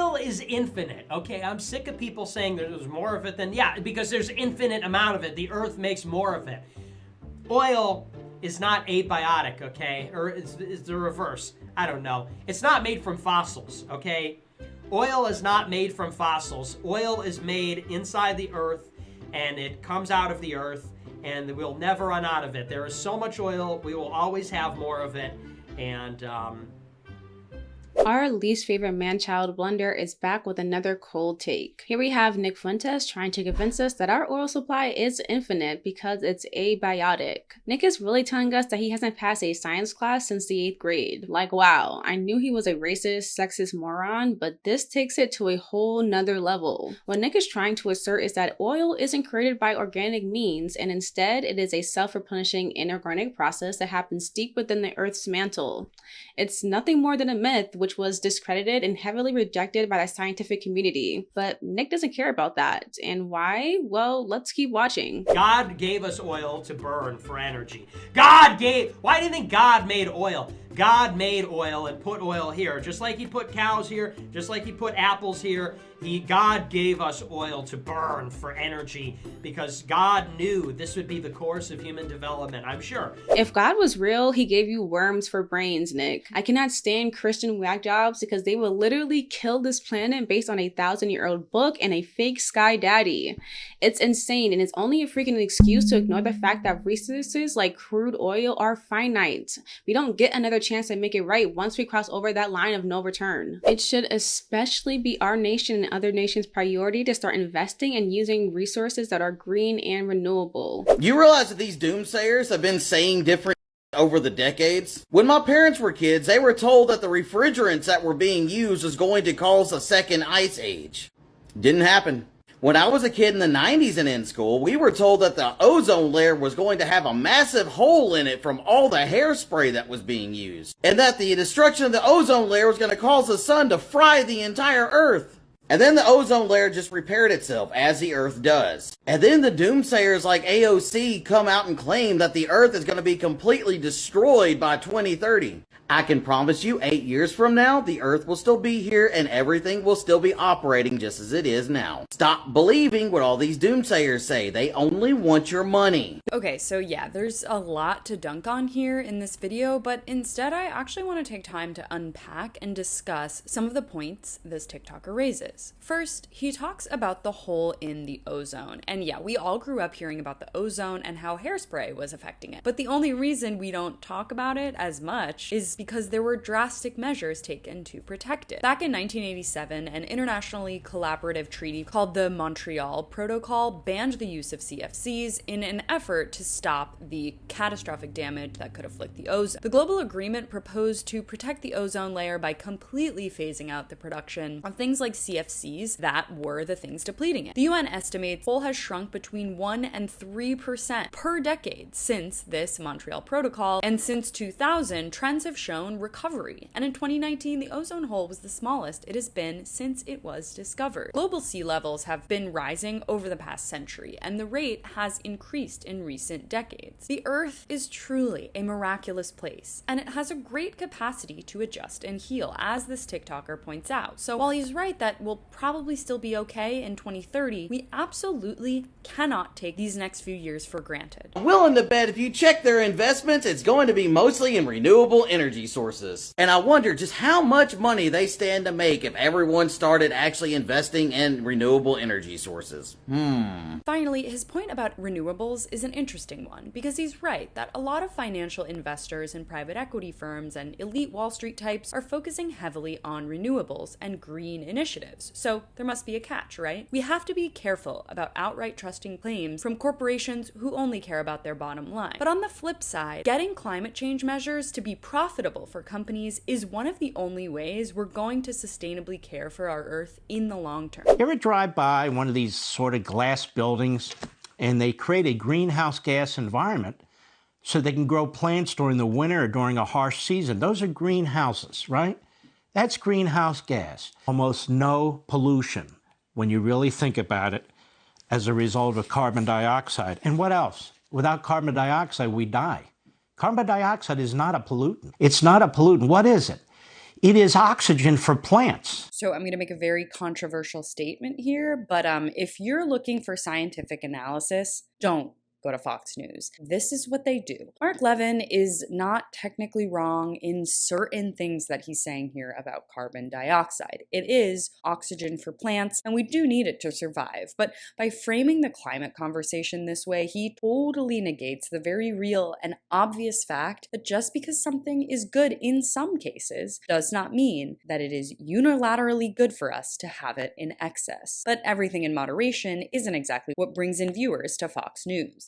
Oil is infinite, okay? I'm sick of people saying there's more of it than, yeah, because there's infinite amount of it. The earth makes more of it. Oil is not abiotic, okay? Or it's the reverse. I don't know. It's not made from fossils, okay? Oil is not made from fossils. Oil is made inside the earth, and it comes out of the earth, and we'll never run out of it. There is so much oil, we will always have more of it, and our least favorite man-child blender is back with another cold take. Here we have Nick Fuentes trying to convince us that our oil supply is infinite because it's abiotic. Nick is really telling us that he hasn't passed a science class since the 8th grade. Like, wow, I knew he was a racist, sexist moron, but this takes it to a whole nother level. What Nick is trying to assert is that oil isn't created by organic means, and instead it is a self-replenishing inorganic process that happens deep within the Earth's mantle. It's nothing more than a myth, which was discredited and heavily rejected by the scientific community. But Nick doesn't care about that. And why? Well, let's keep watching. God gave us oil to burn for energy. Why do you think God made oil? God made oil and put oil here. Just like he put cows here, just like he put apples here. God gave us oil to burn for energy because God knew this would be the course of human development, I'm sure. If God was real, he gave you worms for brains, Nick. I cannot stand Christian whack jobs because they will literally kill this planet based on a 1,000-year-old book and a fake sky daddy. It's insane, and it's only a freaking excuse to ignore the fact that resources like crude oil are finite. We don't get another chance to make it right once we cross over that line of no return. It should especially be our nation and other nations' priority to start investing and using resources that are green and renewable. You realize that these doomsayers have been saying different over the decades? When my parents were kids, they were told that the refrigerants that were being used was going to cause a second ice age. Didn't happen. When I was a kid in the 90s and in school, we were told that the ozone layer was going to have a massive hole in it from all the hairspray that was being used, and that the destruction of the ozone layer was going to cause the sun to fry the entire Earth. And then the ozone layer just repaired itself, as the Earth does. And then the doomsayers like AOC come out and claim that the Earth is going to be completely destroyed by 2030. I can promise you 8 years from now, the Earth will still be here and everything will still be operating just as it is now. Stop believing what all these doomsayers say. They only want your money. Okay, so yeah, there's a lot to dunk on here in this video, but instead I actually want to take time to unpack and discuss some of the points this TikToker raises. First, he talks about the hole in the ozone. And yeah, we all grew up hearing about the ozone and how hairspray was affecting it. But the only reason we don't talk about it as much is because there were drastic measures taken to protect it. Back in 1987, an internationally collaborative treaty called the Montreal Protocol banned the use of CFCs in an effort to stop the catastrophic damage that could afflict the ozone. The global agreement proposed to protect the ozone layer by completely phasing out the production of things like CFCs that were the things depleting it. The UN estimates coal has shrunk between 1% and 3% per decade since this Montreal Protocol, and since 2000, trends have shown recovery. And in 2019, the ozone hole was the smallest it has been since it was discovered. Global sea levels have been rising over the past century, and the rate has increased in recent decades. The Earth is truly a miraculous place, and it has a great capacity to adjust and heal, as this TikToker points out. So while he's right that we'll probably still be okay in 2030, we absolutely cannot take these next few years for granted. I'm willing to bet if you check their investments, it's going to be mostly in renewable energy sources. And I wonder just how much money they stand to make if everyone started actually investing in renewable energy sources. Finally, his point about renewables is an interesting one, because he's right that a lot of financial investors and private equity firms and elite Wall Street types are focusing heavily on renewables and green initiatives. So there must be a catch, right? We have to be careful about outright trusting claims from corporations who only care about their bottom line. But on the flip side, getting climate change measures to be profitable for companies is one of the only ways we're going to sustainably care for our Earth in the long term. You ever drive by one of these sort of glass buildings and they create a greenhouse gas environment so they can grow plants during the winter or during a harsh season? Those are greenhouses, right? That's greenhouse gas. Almost no pollution when you really think about it as a result of carbon dioxide. And what else? Without carbon dioxide, we die. Carbon dioxide is not a pollutant. It's not a pollutant. What is it? It is oxygen for plants. So I'm going to make a very controversial statement here, but if you're looking for scientific analysis, don't go to Fox News. This is what they do. Mark Levin is not technically wrong in certain things that he's saying here about carbon dioxide. It is oxygen for plants, and we do need it to survive. But by framing the climate conversation this way, he totally negates the very real and obvious fact that just because something is good in some cases does not mean that it is unilaterally good for us to have it in excess. But everything in moderation isn't exactly what brings in viewers to Fox News.